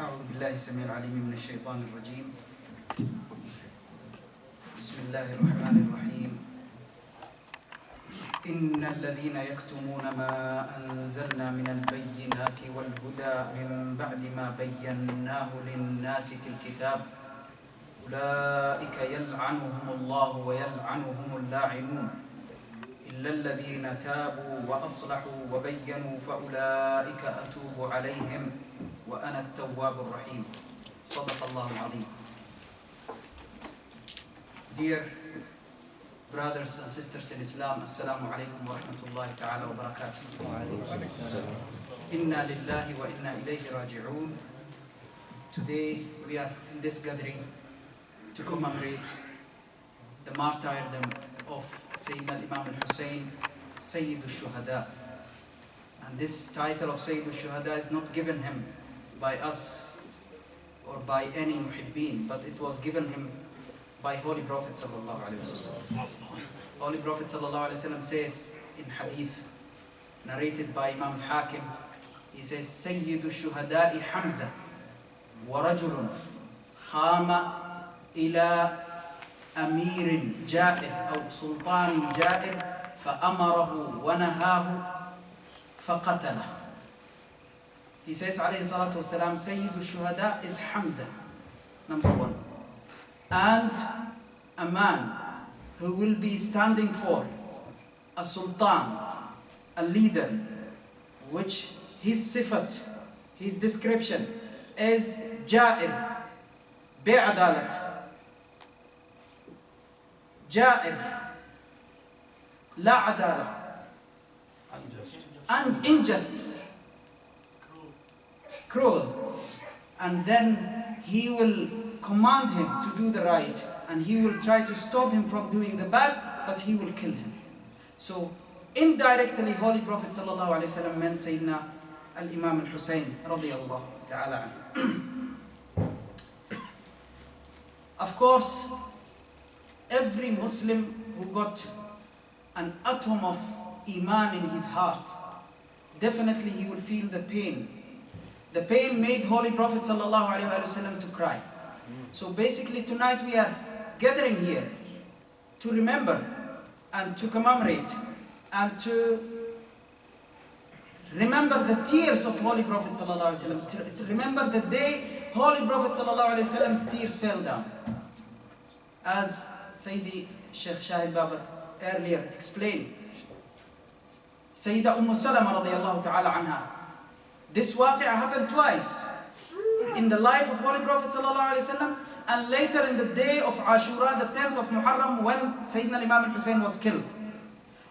أعوذ بالله السميع العليم من الشيطان الرجيم. بسم الله الرحمن الرحيم. إن الذين يكتمون ما أنزلنا من البينات والهدى من بعد ما بيناه للناس في الكتاب أولئك يلعنهم الله ويلعنهم اللاعنون إلا الذين تابوا وأصلحوا وبينوا فأولئك أتوب عليهم وأنا التواب الرحيم. صدق الله العظيم. Dear brothers and sisters in Islam, Assalamu alaikum wa rahmatullahi ta'ala wa barakatuh. Inna lillahi wa inna ilayhi raji'un. Today we are in this gathering to commemorate the martyrdom of Sayyidina Imam al-Hussein, Sayyid al-Shuhada. And this title of Sayyid al-Shuhada is not given him by us or by any muhibbeen, but it was given him by Holy Prophet sallallahu alaihi wasallam. Holy Prophet sallallahu alaihi wasallam says in hadith narrated by Imam al-Hakim, he says, Sayyid al-Shuhada'i Hamza wa rajulun qama ila أمير جائر أو سلطان جائر فأمره ونهاه فقتله. He says عليه الصلاة والسلام, Sayyid al-Shuhada is Hamza, number one, and a man who will be standing for a sultan, a leader, which his sifat, his description is جائر بعدالة, جائر لا عدالة, and injustice, cruel, and then he will command him to do the right and he will try to stop him from doing the bad, but he will kill him. So indirectly Holy Prophet sallallahu alaihi wasallam meant Sayyidina al-Imam al-Hussein radiyallahu ta'ala anhu. Of course, every Muslim who got an atom of Iman in his heart, definitely he will feel the pain. The pain made Holy Prophet ﷺ to cry. So basically tonight we are gathering here to remember and to commemorate and to remember the tears of Holy Prophet ﷺ, to remember the day Holy Prophet ﷺ's tears fell down. As Sayyidi Sheikh Shahid Babar earlier explained, Sayyida Salama radiyallahu ta'ala anha, this waqi'ah happened twice in the life of Holy Prophet sallallahu alaihi wasallam and later in the day of Ashura, the 10th of Muharram, when Sayyidina Imam al-Hussein was killed.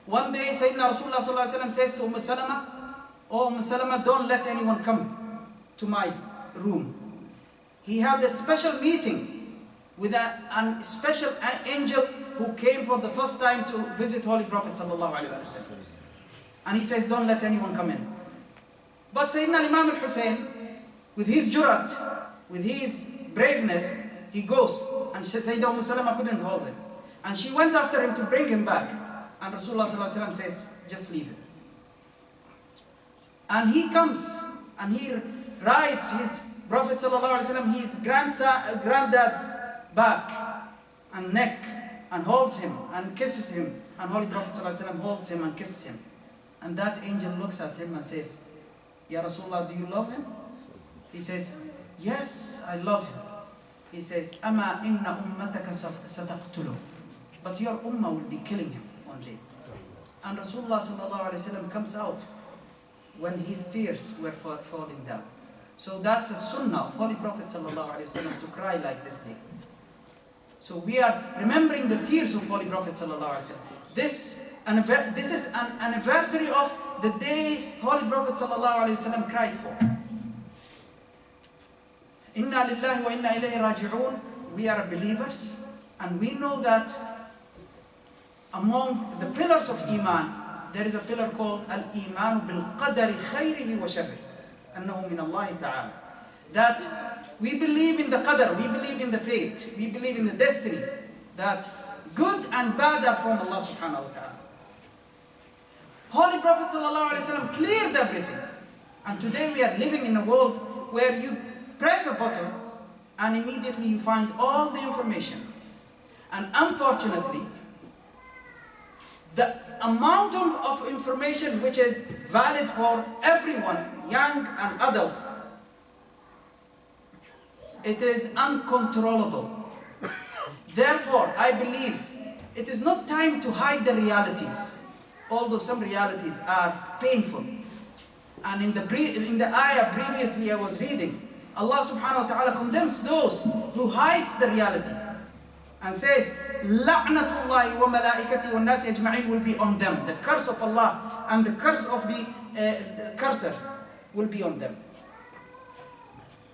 One day Sayyidina Rasulullah sallallahu alaihi wasallam says to Salama, "Oh Salama, don't let anyone come to my room." He had a special meeting with a special angel who came for the first time to visit Holy Prophet sallallahu alaihi wasallam. And he says, don't let anyone come in. But Sayyidina Imam al-Hussein, with his jurat, with his braveness, he goes. And Sayyida Salama couldn't hold him. And she went after him to bring him back. And Rasulullah sallallahu alaihi wasallam says, just leave him. And he comes and he rides his Prophet sallallahu alaihi wasallam, his granddad's back and neck, and holds him and kisses him, and Holy Prophet ﷺ holds him and kisses him. And that angel looks at him and says, Ya Rasulullah, do you love him? He says, yes, I love him. He says, Ama inna ummataka sataqtulu, but your ummah will be killing him one day. And Rasulullah ﷺ comes out when his tears were falling down. So that's a sunnah of Holy Prophet ﷺ to cry like this day. So we are remembering the tears of Holy Prophet ﷺ. This is an anniversary of the day Holy Prophet ﷺ cried for. Inna lillahi wa inna ilayhi raji'un. We are believers and we know that among the pillars of Iman, there is a pillar called Al-Iman bil-Qadari khayrihi wa sharrihi. Annahu min Allah ta'ala. That we believe in the qadr, we believe in the fate, we believe in the destiny, that good and bad are from Allah subhanahu wa ta'ala. Holy Prophet sallallahu alaihi wasallam cleared everything. And today we are living in a world where you press a button and immediately you find all the information. And unfortunately, the amount of information which is valid for everyone, young and adult, it is uncontrollable. Therefore, I believe it is not time to hide the realities, although some realities are painful. And in the ayah previously I was reading, Allah subhanahu wa ta'ala condemns those who hides the reality and says, La'natullahi wa malaikati wa nasi ajma'in will be on them. The curse of Allah and the curse of the cursers will be on them.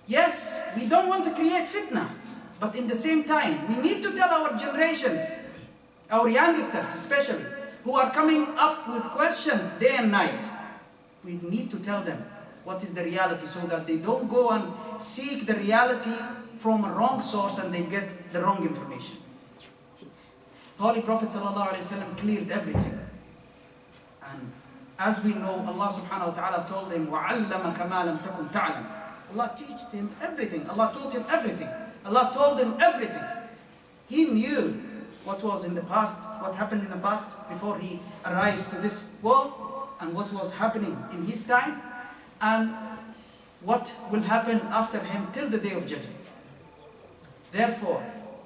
Yes, we don't want to create fitna, but in the same time, we need to tell our generations, our youngsters especially, who are coming up with questions day and night, we need to tell them what is the reality so that they don't go and seek the reality from a wrong source and they get the wrong information. Holy Prophet ﷺ cleared everything. And as we know, Allah subhanahu wa ta'ala told him, وَعَلَّمَكَ مَا لَمْ تَكُنْ تَعْلَمْ. Allah taught him everything. Allah taught him everything. Allah told him everything. He knew what was in the past, what happened in the past before he arrives to this world, and what was happening in his time, and what will happen after him till the day of judgment. Therefore,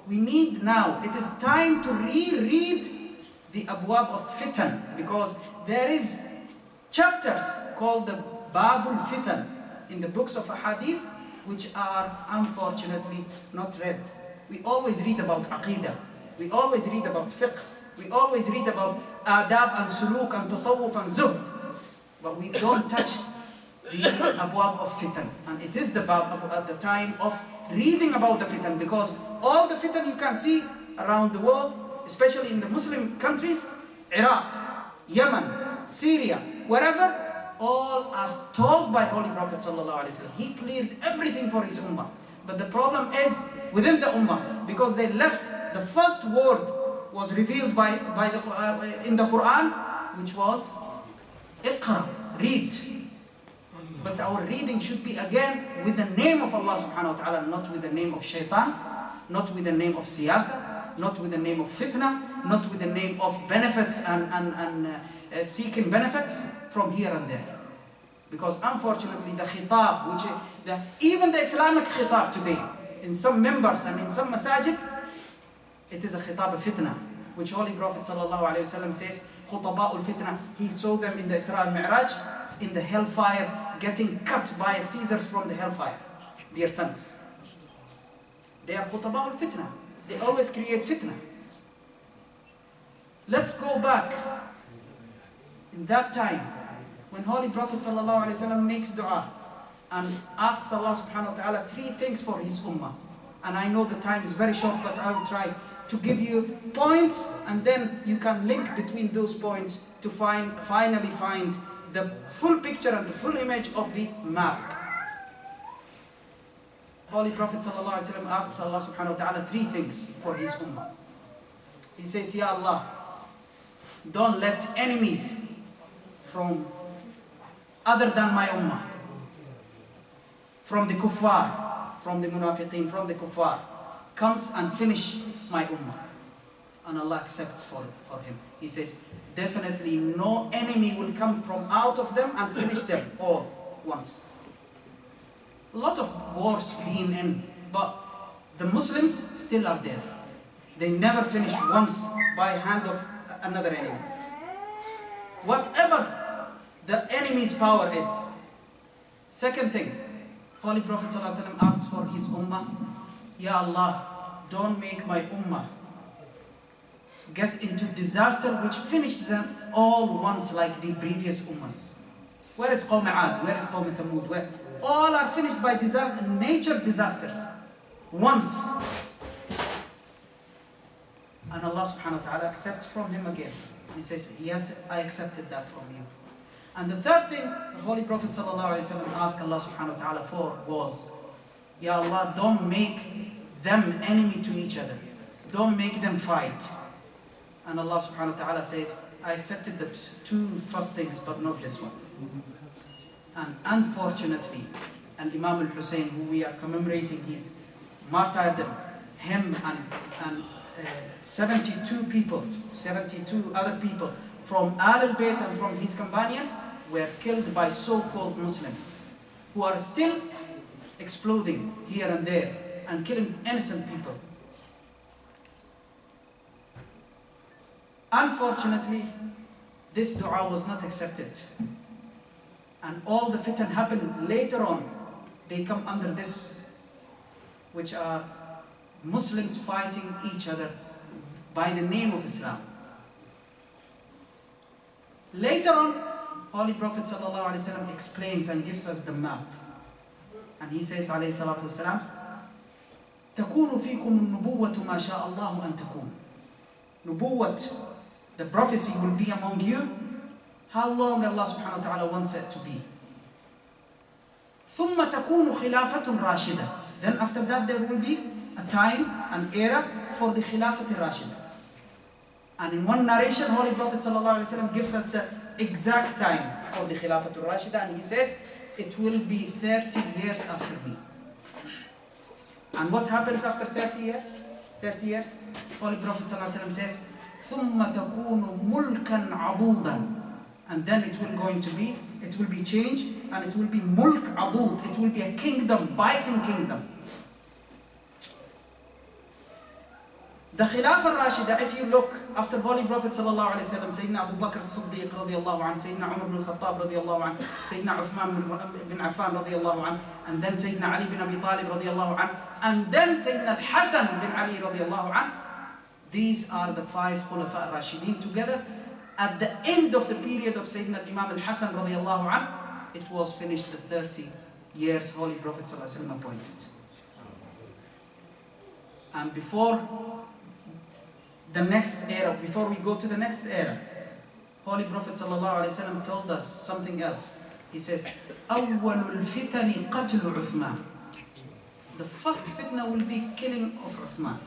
we need now, it is time to reread the abwab of fitan, because there is chapters called the Babul Fitan in the books of Hadith, which are unfortunately not read. We always read about Aqidah, we always read about fiqh, we always read about adab and suluk and tasawwuf and zuhd, but we don't touch the abwab of fitan. And it is the bab at the time of reading about the fitan, because all the fitan you can see around the world, especially in the Muslim countries, Iraq, Yemen, Syria, wherever, all are told by Holy Prophet ﷺ. He cleared everything for his ummah. But the problem is within the ummah, because they left the first word was revealed in the Quran, which was Iqra, read. But our reading should be again with the name of Allah subhanahu wa ta'ala, not with the name of shaitan, not with the name of siyasa, not with the name of fitna, not with the name of benefits and seeking benefits from here and there. Because unfortunately the khitab, which is even the Islamic khitab today, in some members and in some masajid, it is a khitab of fitna, which Holy Prophet ﷺ says, khutaba'ul fitna. He saw them in the Isra al-Mi'raj, in the hellfire, getting cut by scissors from the hellfire, their tongues. They are khutaba'ul fitna. They always create fitna. Let's go back in that time when Holy Prophet ﷺ makes dua and asks Allah subhanahu wa ta'ala 3 things for his ummah. And I know the time is very short, but I will try to give you points, and then you can link between those points to finally find the full picture and the full image of the map. Holy Prophet ﷺ asks Allah subhanahu wa ta'ala 3 things for his ummah. He says, Ya Allah, don't let enemies from other than my ummah, from the kuffar, from the munafiqeen, from the kuffar, comes and finish my ummah. And Allah accepts for him. He says, definitely no enemy will come from out of them and finish them all once. A lot of wars being in, but the Muslims still are there. They never finish once by hand of another enemy. Whatever the enemy's power is. Second thing, Holy Prophet ﷺ asked for his ummah, Ya Allah, don't make my ummah get into disaster which finishes them all once like the previous ummahs. Where is Qawm Aad? Where is Qawm Thamud? Where? All are finished by disaster, nature disasters. Once. And Allah subhanahu wa ta'ala accepts from him again. He says, yes, I accepted that from you. And the third thing the Holy Prophet ﷺ asked Allah subhanahu wa ta'ala for was, Ya Allah, don't make them enemy to each other. Don't make them fight. And Allah subhanahu wa ta'ala says, I accepted the 2 first things, but not this one. And unfortunately, and Imam al-Hussein, who we are commemorating his martyrdom, him and 72 people, 72 other people from Ahl al-Bayt and from his companions were killed by so-called Muslims who are still exploding here and there and killing innocent people. Unfortunately, this dua was not accepted. And all the fitan happened later on. They come under this, which are Muslims fighting each other by the name of Islam. Later on, Holy Prophet ﷺ explains and gives us the map. And he says, alayhi salatu wasalam, تَكُونُ فِيكُمُ النُّبُوَّةُ مَا شَاءَ اللَّهُ أَن تَكُونُ. Nubuwwat, the prophecy will be among you how long Allah subhanahu wa ta'ala wants it to be. ثُمَّ تَكُونُ خِلَافَةٌ رَاشِدَةٌ. Then after that there will be a time, an era for the Khilafat al-Rashida. And in one narration, Holy Prophet ﷺ gives us the exact time for the Khilafat al-Rashida, and he says, it will be 30 years after me. And what happens after 30 years? 30 years? Holy Prophet ﷺ says, ثُمَّ تَكُونُ مُلْكًا عَضُوضًا. And then it will be changed, and it will be mulk adud. It will be a kingdom, biting kingdom. The Khilafah al-Rashida, if you look after Holy Prophet sallallahu alaihi wasallam, Sayyidina Abu Bakr as-Siddiq radiyallahu anhu, Sayyidina Umar ibn al-Khattab radiyallahu anhu, Sayyidina Uthman bin Affan radiyallahu anhu, and then Sayyidina Ali bin Abi Talib radiyallahu anhu, and then Sayyidina al-Hasan bin Ali radiyallahu anhu. These are the 5 Khulafa al-Rashidin together. At the end of the period of Sayyidina Imam al-Hasan radiyallahu anhu, it was finished the 30 years Holy Prophet sallallahu alaihi wasallam appointed. And before the next era, before we go to the next era, Holy Prophet ﷺ told us something else. He says, أَوَّلُ الْفِتَنِ قَتْلُ عُثْمَانِ. The first fitna will be killing of Uthman.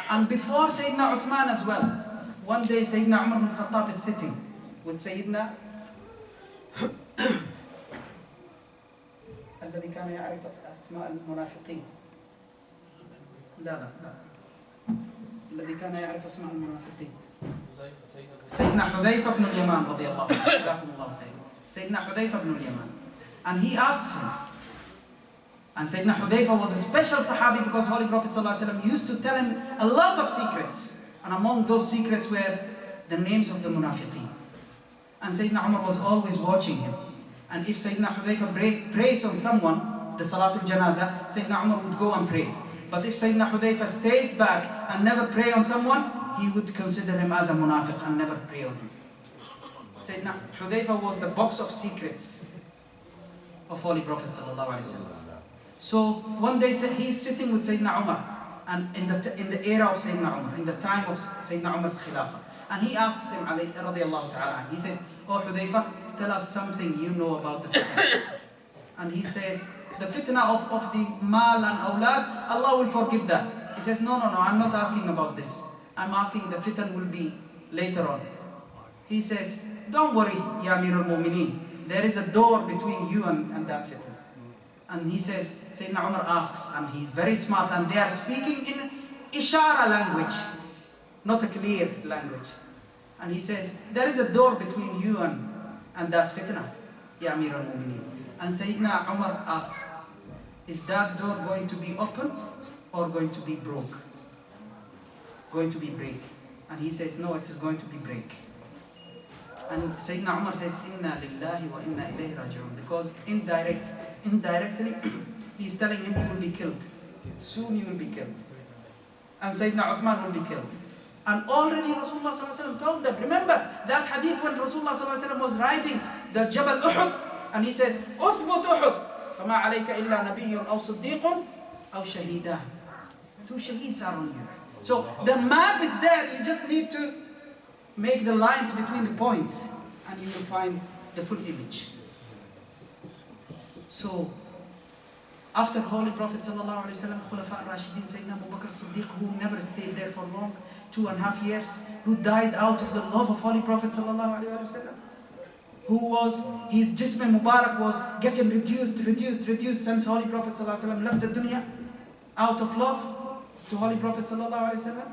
And before Sayyidina Uthman as well, one day Sayyidina Umar ibn Khattab is sitting with Sayyidina الذي كان يعرف أسماء المنافقين. لا الذي كان يعرف اسماء المنافقين. سيدنا حذيفة بن اليمان رضي الله عنه. جزاكم الله خير. سيدنا حذيفة بن اليمان. And he asks him. And Sayyidina Hudayfa was a special Sahabi because Holy Prophet ﷺ used to tell him a lot of secrets. And among those secrets were the names of the munafiqeen. And Sayyidina Umar was always watching him. And if Sayyidina Hudayfa prays on someone, the Salatul Janazah, Sayyidina Umar would go and pray. But if Sayyidina Hudayfa stays back and never pray on someone, he would consider him as a munafiq and never pray on him. Sayyidina Hudayfa was the box of secrets of Holy Prophet ﷺ. So one day he's sitting with Sayyidina Umar, and in the era of Sayyidina Umar, in the time of Sayyidina Umar's Khilafah, and he asks him, radiyallahu ta'ala, he says, "Oh Hudayfa, tell us something you know about the fitna." And he says, the fitna of the mal and awlad, Allah will forgive that. He says, no, I'm not asking about this. I'm asking the fitna will be later on. He says, don't worry, Ya Amir al-Mu'mineen. There is a door between you and that fitna. And he says, Sayyidina Umar asks, and he's very smart, and they are speaking in Ishara language, not a clear language. And he says, there is a door between you and that fitna, Ya Amir al-Mu'mineen. And Sayyidina Umar asks, is that door going to be open or going to be broke? Going to be break. And he says, no, it is going to be break. And Sayyidina Umar says, Inna lillahi wa inna ilayhi raji'un. Because indirectly, he's telling him you will be killed. Soon you will be killed. And Sayyidina Uthman will be killed. And already Rasulullah ﷺ told them, remember that hadith when Rasulullah ﷺ was riding the Jabal Uhud, and he says, أثبت أحد فما عليك إلا نبي أو صديق أو شهيدان. 2 shaheeds are on you. So the map is there, you just need to make the lines between the points and you will find the full image. So after Holy Prophet ﷺ, Khulafa al-Rashidin, Sayyidina Abu Bakr as-Siddiq, who never stayed there for long, 2.5 years, who died out of the love of Holy Prophet ﷺ. his Jism Mubarak was getting reduced since Holy Prophet ﷺ left the dunya out of love to Holy Prophet ﷺ.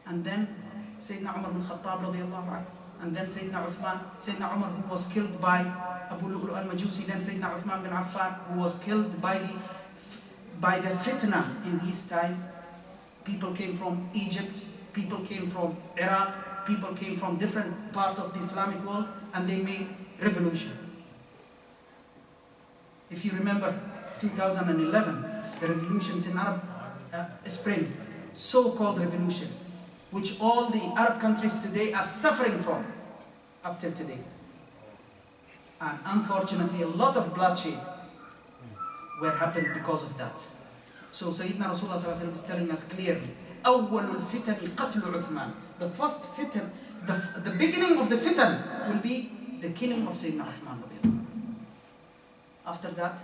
And then Sayyidina Umar bin Khattab radiallahu anhu, and then Sayyidina Uthman, Sayyidina Umar who was killed by Abu Lu'lu al-Majusi, then Sayyidina Uthman bin Affan who was killed by the fitna in his time. People came from Egypt, people came from Iraq, people came from different parts of the Islamic world, and they made revolution. If you remember 2011, the revolutions in Arab Spring, so-called revolutions, which all the Arab countries today are suffering from up till today. And unfortunately, a lot of bloodshed were happened because of that. So Sayyidina Rasulullah ﷺ is telling us clearly, أول الفتن قتل عثمان. The first fitan, the beginning of the fitan will be the killing of Sayyidina Uthman. After that,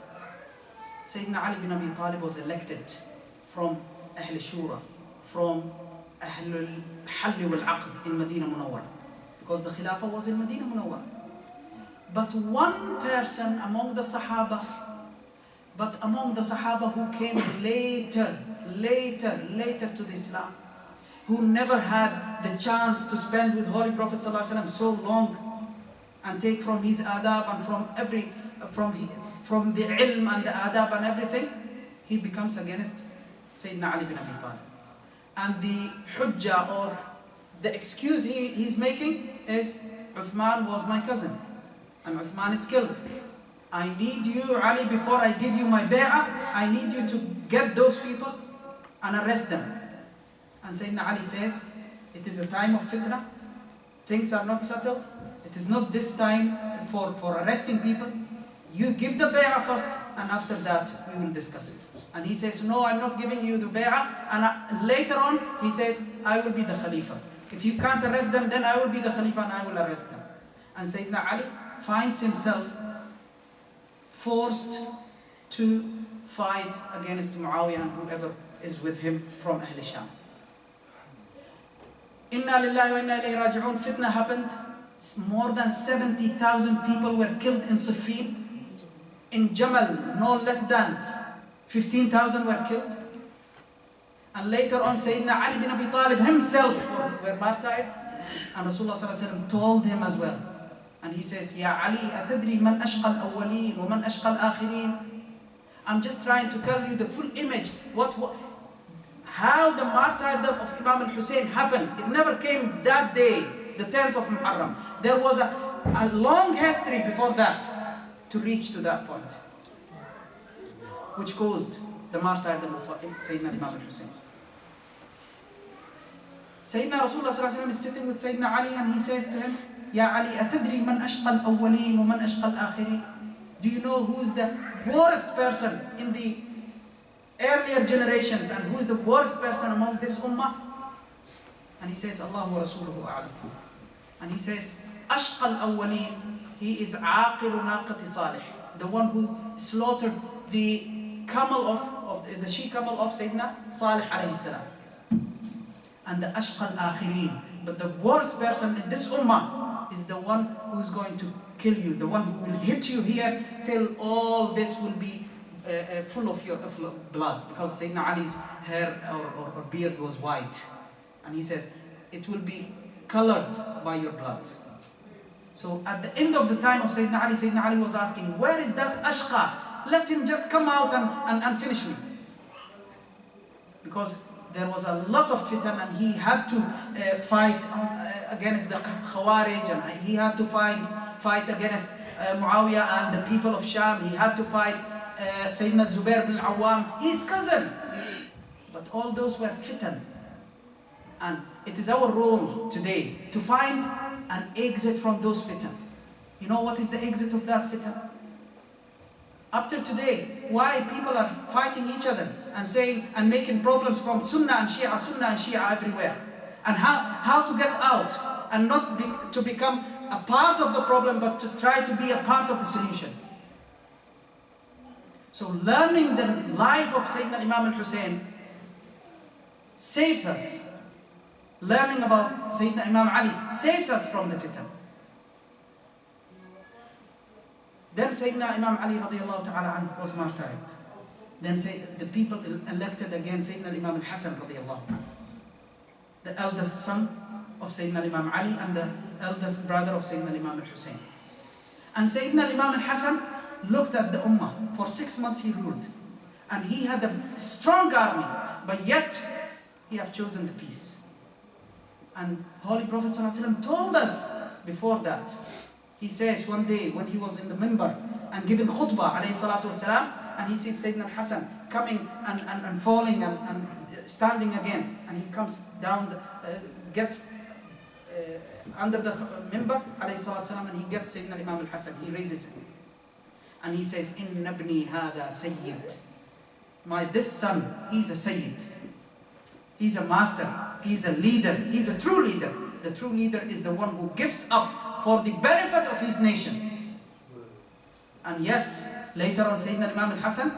Sayyidina Ali bin Abi Talib was elected from Ahl Shura, from Ahl al-Hall wal-Aqd in Medina Munawwara, because the Khilafah was in Medina Munawwara. But one person among the Sahaba who came later to the Islam, who never had the chance to spend with Holy Prophet ﷺ so long and take from his adab and from the ilm and the adab and everything, he becomes against Sayyidina Ali bin Abi Talib. And the hujjah, or the excuse he's making, is Uthman was my cousin and Uthman is killed. I need you, Ali, before I give you my bay'ah, I need you to get those people and arrest them. And Sayyidina Ali says, it is a time of fitna, things are not settled, it is not this time for arresting people. You give the bay'ah first, and after that we will discuss it. And he says, no, I'm not giving you the bay'ah. And later on, he says, I will be the Khalifa. If you can't arrest them, then I will be the Khalifa and I will arrest them. And Sayyidina Ali finds himself forced to fight against Muawiyah and whoever is with him from Ahl Sham. Inna lillahi wa inna ilayhi raji'un. Fitna happened. More than 70,000 people were killed in Siffin. In Jamal, no less than 15,000 were killed. And later on, Sayyidina Ali bin Abi Talib himself were martyred. And Rasulullah ﷺ told him as well. And he says, Ya Ali, atadri man ashqa al-awwaleen wa man ashqa al-akhirin. I'm just trying to tell you the full image, how the martyrdom of Imam al-Hussein happened. It never came that day, the 10th of Muharram. There was a long history before that to reach to that point, which caused the martyrdom of Sayyidina Imam al-Hussein. Sayyidina Rasulullah ﷺ is sitting with Sayyidina Ali and he says to him, Ya Ali, atadri man ashqa al-awwaleen wa man ashqa al-akhirin. Do you know who is the worst person in the earlier generations and who is the worst person among this ummah? And he says, Allahu wa Rasuluhu a'lam. And he says, ashqa al-awwaleen, he is aqilu naqati Salih, the one who slaughtered the camel of the she camel of Sayyidina Salih alayhi salam. And the ashqa al-akhirin, but the worst person in this ummah is the one who is going to kill you, the one who will hit you here till all this will be full of your blood, because Sayyidina Ali's hair or beard was white, and he said it will be colored by your blood. So at the end of the time of Sayyidina Ali was asking, where is that ashqa? Let him just come out and finish me. Because there was a lot of fitan and he had to fight against the Khawarij, and he had to fight against Muawiyah and the people of Sham. He had to fight Sayyidina Zubair bin Awam, his cousin. But all those were fitan. And it is our role today to find an exit from those fitan. You know what is the exit of that fitan? Up till today, why people are fighting each other and saying and making problems from Sunnah and Shia everywhere, and how to get out and not to become a part of the problem, but to try to be a part of the solution. So learning the life of Sayyidina Imam al-Hussein saves us. Learning about Sayyidina Imam Ali saves us from the fitan. Then Sayyidina Imam Ali radiallahu ta'ala anhu was martyred. Then the people elected again Sayyidina Imam al-Hasan radiallahu anhu, the eldest son of Sayyidina Imam Ali and the eldest brother of Sayyidina Imam al-Hussein. And Sayyidina Imam al-Hasan looked at the Ummah. For 6 months he ruled. And he had a strong army, but yet he have chosen the peace. And Holy Prophet ﷺ told us before that. He says one day when he was in the minbar and giving khutbah alayhi salatu wasalam, and he sees Sayyidina al-Hasan coming and falling and standing again, and he comes down, gets under the minbar alayhi salatu wasalam, and he gets Sayyidina Imam al-Hasan, he raises him. And he says, Inna ibni hada sayyid. This son, he's a sayyid. He's a master, he's a leader, he's a true leader. The true leader is the one who gives up for the benefit of his nation. And yes, later on Sayyidina Imam al-Hasan,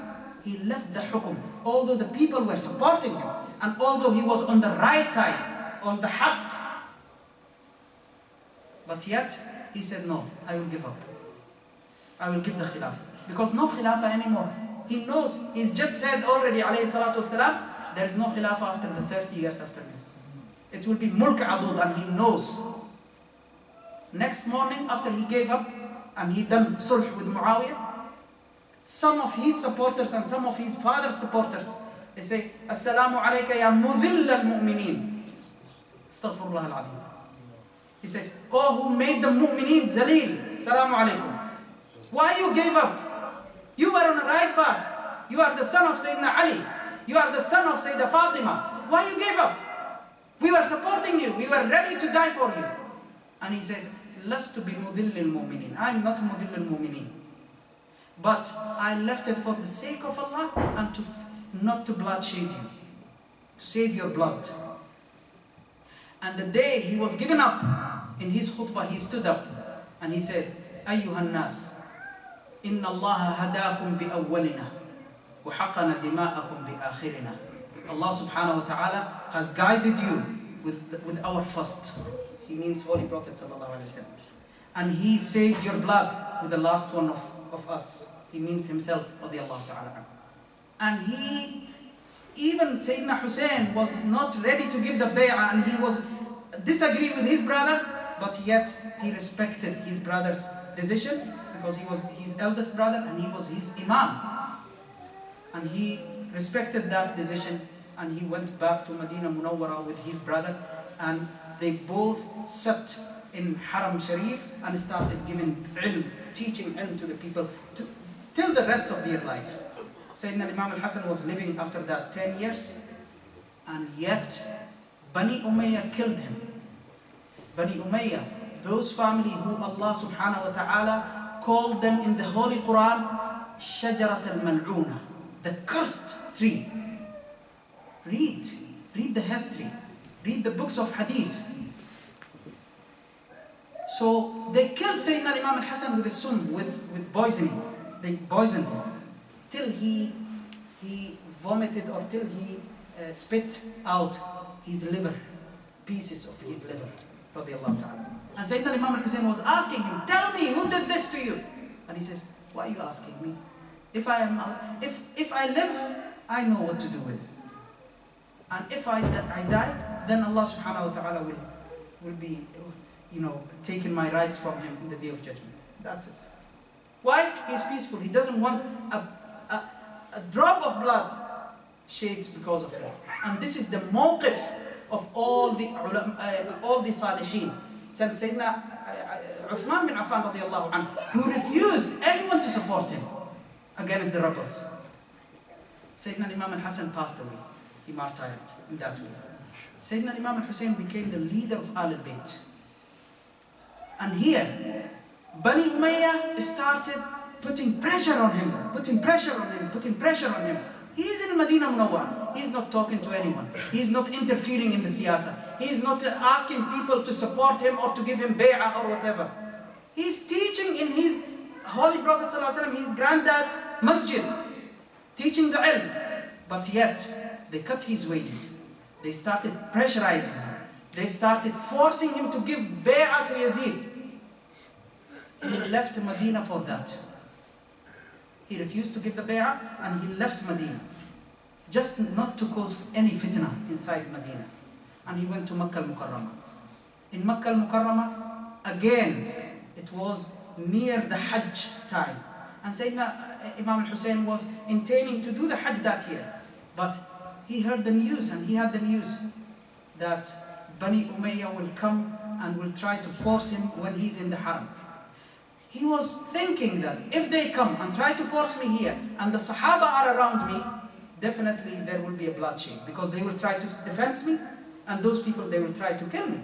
he left the hukum. Although the people were supporting him, and although he was on the right side, on the haqq, but yet he said, no, I will give up. I will give the khilafah. Because no khilafah anymore. He knows, he's just said already, alayhi salatu wasalam, there is no khilafah after the 30 years after me. It will be mulk adud, and he knows. Next morning, after he gave up, and he done sulh with Muawiyah, some of his supporters and some of his father's supporters, they say, Assalamu alayka ya mudhill al-mu'mineen. Astaghfirullah al-azim. He says, oh, who made the mu'mineen zaleel. Assalamu alaykum. Why you gave up? You were on the right path. You are the son of Sayyidina Ali. You are the son of Sayyidah Fatima. Why you gave up? We were supporting you. We were ready to die for you. And he says, Lastu bi mudhill al-mu'mineen. I'm not mudhill al-mu'mineen. But I left it for the sake of Allah and not to bloodshed you. To save your blood. And the day he was given up, in his khutbah he stood up and he said, Ayyuhan nas, inna Allah hadakum bi awwalina wa haqana dima'akum bi akhirina. Allah subhanahu wa ta'ala has guided you with our first. He means Holy Prophet sallallahu alaihi wasallam. And he saved your blood with the last one of us. He means himself, radiyallahu ta'ala. And even Sayyidina Hussein was not ready to give the bay'ah, and he was disagree with his brother, but yet he respected his brother's decision because he was his eldest brother and he was his imam. And he respected that decision, and he went back to Medina Munawwara with his brother, and they both sat in Haram Sharif and started giving ilm, teaching ilm to the people till the rest of their life. Sayyidina Imam al-Hasan was living after that 10 years, and yet Bani Umayyah killed him. Bani Umayyah, those family who Allah subhanahu wa ta'ala called them in the Holy Quran, Shajarat al-Mal'una, the cursed tree. Read the history, read the books of hadith. So they killed Sayyidina Imam al-Hasan with a sum, with poisoning. They poisoned him till he vomited, or till he spit out his liver, pieces of his liver. And Sayyidina Imam al-Hussein was asking him, tell me, who did this to you? And he says, why are you asking me? If I live, I know what to do with it. And if I die, then Allah subhanahu wa ta'ala will be, taking my rights from him in the day of judgment. That's it. Why? He's peaceful. He doesn't want a drop of blood shades because of him. And this is the mawqif of all the salihin. Since Sayyidina Uthman bin Affan radiallahu anhu, who refused anyone to support him against the rebels. Sayyidina Imam al-Hasan passed away. He martyred in that way. Sayyidina Imam al-Hussein became the leader of Ahl al-Bayt. And here, Bani Umayyah started putting pressure on him. He's in Medina Munawwar. He's not talking to anyone. He's not interfering in the siyasa. He's not asking people to support him or to give him bay'ah or whatever. He's teaching in his Holy Prophet ﷺ, his granddad's masjid, teaching the ilm. But yet, they cut his wages. They started pressurizing him. They started forcing him to give bay'ah to Yazid. He left Medina for that. He refused to give the bay'ah and he left Medina. Just not to cause any fitna inside Medina. And he went to Makkah al-Mukarramah. In Makkah al-Mukarramah, again, it was near the Hajj time. And Sayyidina Imam al-Hussein was intending to do the Hajj that year. But he heard the news, and he had the news that Bani Umayyah will come and will try to force him when he's in the Haram. He was thinking that if they come and try to force me here, and the Sahaba are around me, definitely there will be a bloodshed, because they will try to defend me, and those people, they will try to kill me.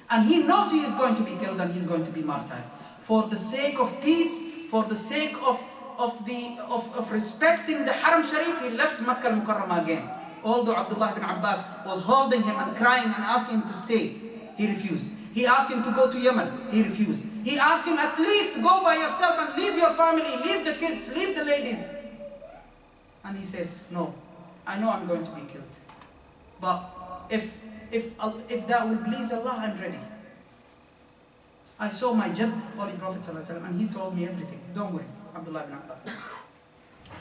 And he knows he is going to be killed and he's going to be martyred. For the sake of peace, for the sake of respecting the Haram Sharif, he left Makkah al-Mukarramah again. Although Abdullah ibn Abbas was holding him and crying and asking him to stay, he refused. He asked him to go to Yemen, he refused. He asked him, at least go by yourself and leave your family, leave the kids, leave the ladies. And he says, no, I know I'm going to be killed. But if that will please Allah, I'm ready. I saw my Jadd, Holy Prophet ﷺ, and he told me everything. Don't worry, Abdullah ibn Abbas.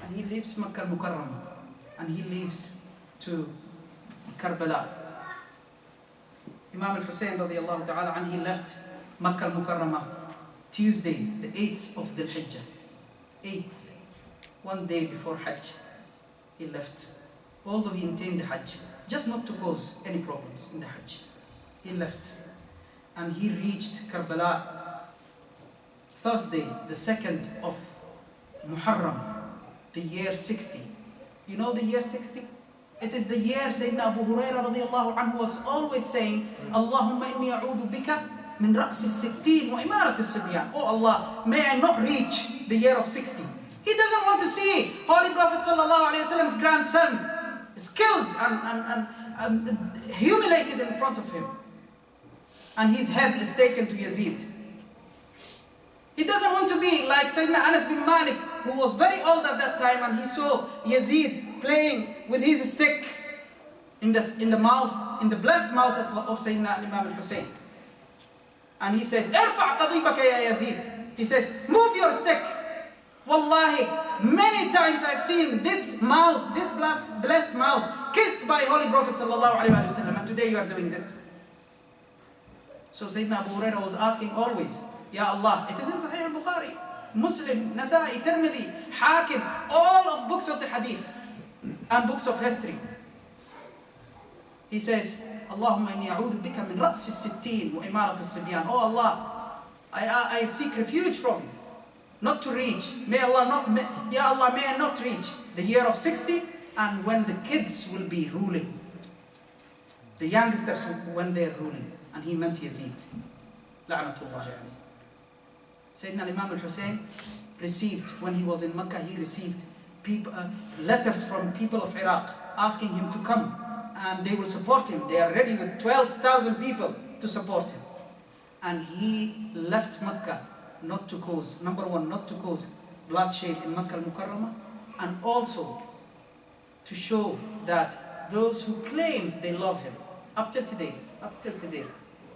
And he leaves Makkah al-Mukarramah, and he leaves to Karbala. Imam al-Hussein radiallahu ta'ala, and he left Makkah al-Mukarramah Tuesday, the 8th of Dhul Hijjah. 8th, one day before Hajj, he left. Although he intended Hajj, just not to cause any problems in the Hajj. He left. And he reached Karbala Thursday, the 2nd of Muharram, the year 60. You know the year 60? It is the year Sayyidina Abu Hurairah radiallahu anhu was always saying, Allahumma inni a'udhu bika min ra's al-sittin wa imarat al-sibyan. Oh Allah, may I not reach the year of 60. He doesn't want to see Holy Prophet sallallahu alayhi wa sallam's grandson is killed and humiliated in front of him. And his head is taken to Yazid. He doesn't want to be like Sayyidina Anas bin Malik, who was very old at that time, and he saw Yazid playing with his stick in the mouth, in the blessed mouth of Sayyidina Imam al-Hussein. And he says, Irfa' qadibaka ya Yazid. He says, move your stick. Wallahi, many times I've seen this mouth, this blessed mouth, kissed by Holy Prophet sallallahu alaihi wasallam, and today you are doing this. So Sayyidina Abu Hurairah was asking always, Ya Allah, it is in Sahih al-Bukhari, Muslim, Nasa'i, Tirmidhi, Hakim, all of books of the Hadith and books of history. He says, Allahumma inni a'udhu bika min ra's al-sittin wa imarat al-sibyan. Oh Allah, I seek refuge from you, not to reach. May Allah not, Ya Allah, may I not reach the year of 60, and when the kids will be ruling, the youngsters when they are ruling. And he meant Yazid. La'natullahi alayhi. Sayyidina Imam al-Hussein received, when he was in Makkah, he received letters from people of Iraq asking him to come and they will support him. They are ready with 12,000 people to support him. And he left Makkah not to cause, number one, not to cause bloodshed in Makkah al-Mukarramah, and also to show that those who claims they love him, up till today,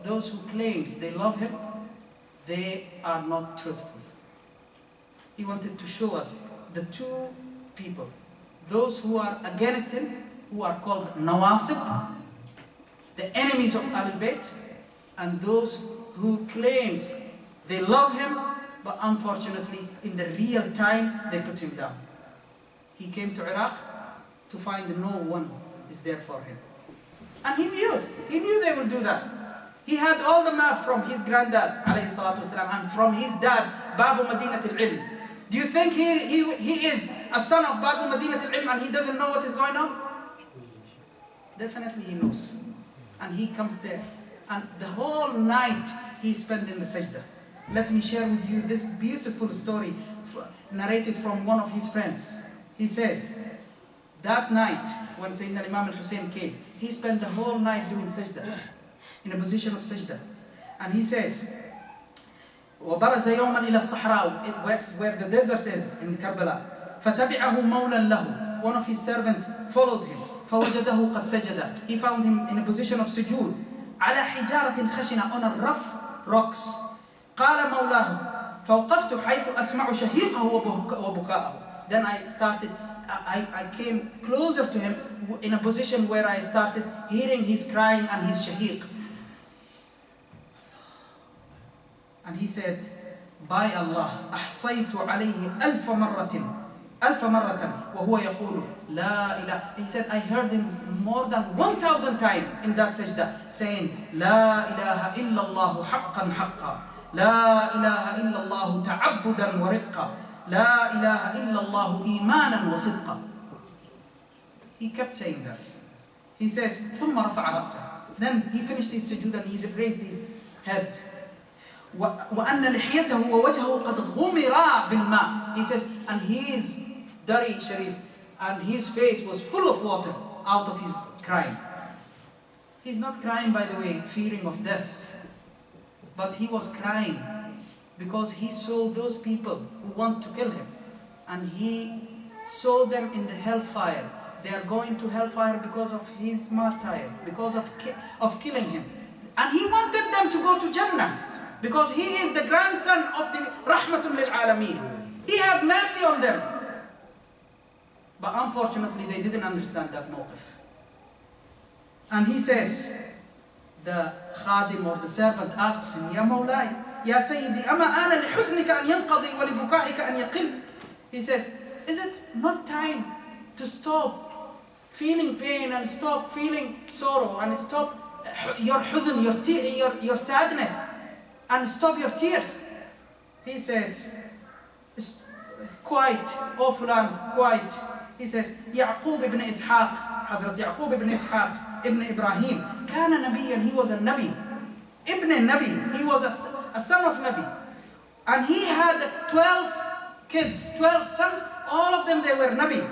those who claims they love him, they are not truthful. He wanted to show us the two people, those who are against him, who are called Nawasib, the enemies of Ahlul Bayt, and those who claims they love him, but unfortunately in the real time they put him down. He came to Iraq to find no one is there for him. And he knew they will do that. He had all the map from his granddad, alayhi salatu wasalam, and from his dad, Babu Madinat al-Ilm. Do you think he is a son of Babu Madinat al-Ilm and he doesn't know what is going on? Definitely he knows. And he comes there. And the whole night he spent in the sajda. Let me share with you this beautiful story narrated from one of his friends. He says, that night when Sayyidina Imam al-Hussein came, he spent the whole night doing sajda, in a position of sajda. And he says, وَبَرَزَ يَوْمًا إِلَى الصَّحْرَاءِ, where the desert is in Karbala. فَتَبِعَهُ مَوْلًا لَهُ, one of his servants followed him. فَوَجَدَهُ قَدْ سَجَدَ, he found him in a position of sujood. عَلَى حِجَارَةٍ خَشِنَةٍ, on a rough rocks. قَالَ مَوْلَاهُ فَوْقَفْتُ حَيْثُ أَسْمَعُ شَهِيقَهُ وَبُكَاءَهُ. Then I came closer to him in a position where I started hearing his crying and his shahiq. And he said, by Allah, أحصيت عليه ألف مرة وهو يقول لا إله. He said, I heard him more than 1,000 times in that sajda saying, لا إله إلا الله حقا حقا, لا إله إلا الله تعبدا ورقا, لا إله إلا الله إيمانا وصدقا. He kept saying that. He says, ثم رفع رأسه. Then he finished his sujood and he raised his head. وأن لحيته ووجهه قد غمرا بالماء. He says, and his Dari Sharif and his face was full of water out of his crying. He's not crying, by the way, fearing of death, but he was crying because he saw those people who want to kill him, and he saw them in the hellfire. They are going to hellfire because of his martyr, because of killing him, and he wanted them to go to Jannah because he is the grandson of the Rahmatul lil Alameen. He had mercy on them. But unfortunately, they didn't understand that motive. And he says, the khadim or the servant asks him, Ya Mawlai, Ya Sayyidi, ama ana lihuznika an yanqadi wa libuka'ika an yaqil. He says, is it not time to stop feeling pain and stop feeling sorrow and stop your huzn, your sadness, and stop your tears? He says, quiet, oh fulan, quiet. He says, Ya'qub ibn Ishaq, Hazrat Ya'qub ibn Ishaq, ibn Ibrahim, kana nabiyyan, he was a nabi. Ibn Nabi, he was a son of Nabi. And he had 12 kids, 12 sons, all of them they were Nabi.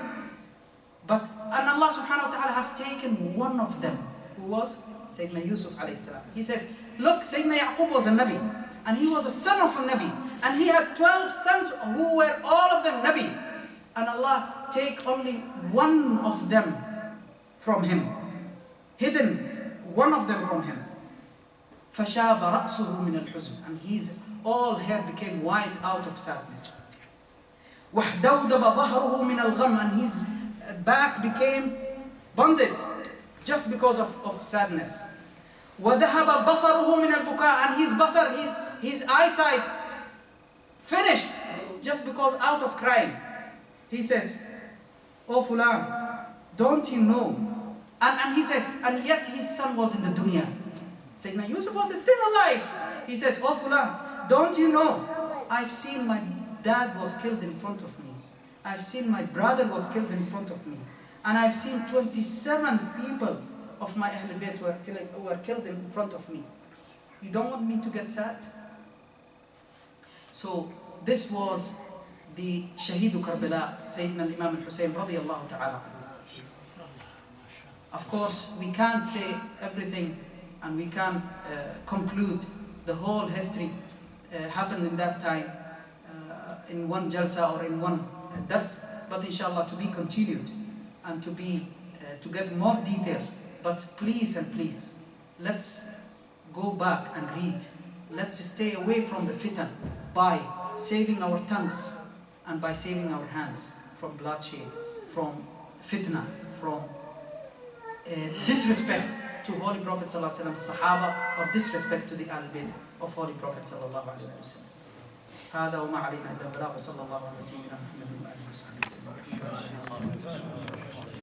And Allah subhanahu wa ta'ala have taken one of them, who was Sayyidina Yusuf alayhi salam. He says, look, Sayyidina Ya'qub was a Nabi, and he was a son of a Nabi, and he had 12 sons who were all of them Nabi. And Allah take only one of them from him, hidden one of them from him. فَشَابَ رَأْسُهُ مِنَ الْحُزْنِ, and his all hair became white out of sadness. وَحْدَوْدَبَ ظَهْرُهُ مِنَ الْغَمِّ, and his back became bonded just because of sadness. وَذَهَبَ بَصَرُهُ مِنَ الْبُكَاءِ, and his basar, his eyesight finished just because out of crying. He says, oh Fulan, don't you know? And he says, and yet his son was in the dunya. Sayyidina Yusuf was still alive. He says, oh Fulan, don't you know? I've seen my dad was killed in front of me. I've seen my brother was killed in front of me. And I've seen 27 people of my Ahlul Bayt were killed in front of me. You don't want me to get sad? So this was the Shaheedu Karbala, Sayyidina Imam al-Hussein radiyallahu ta'ala. Of course, we can't say everything and we can't conclude the whole history happened in that time in one jalsa or in one dars, but inshallah to be continued and to get more details. But please and please, let's go back and read. Let's stay away from the fitan by saving our tongues and by saving our hands from bloodshed, from fitna, from disrespect to Holy Prophet ﷺ, Sahaba, or disrespect to the Ahlul Bayt of Holy Prophet ﷺ. هذا وما علينا إلا البلاغ وصلى الله على سيدنا محمد وآله وصحبه وسلم.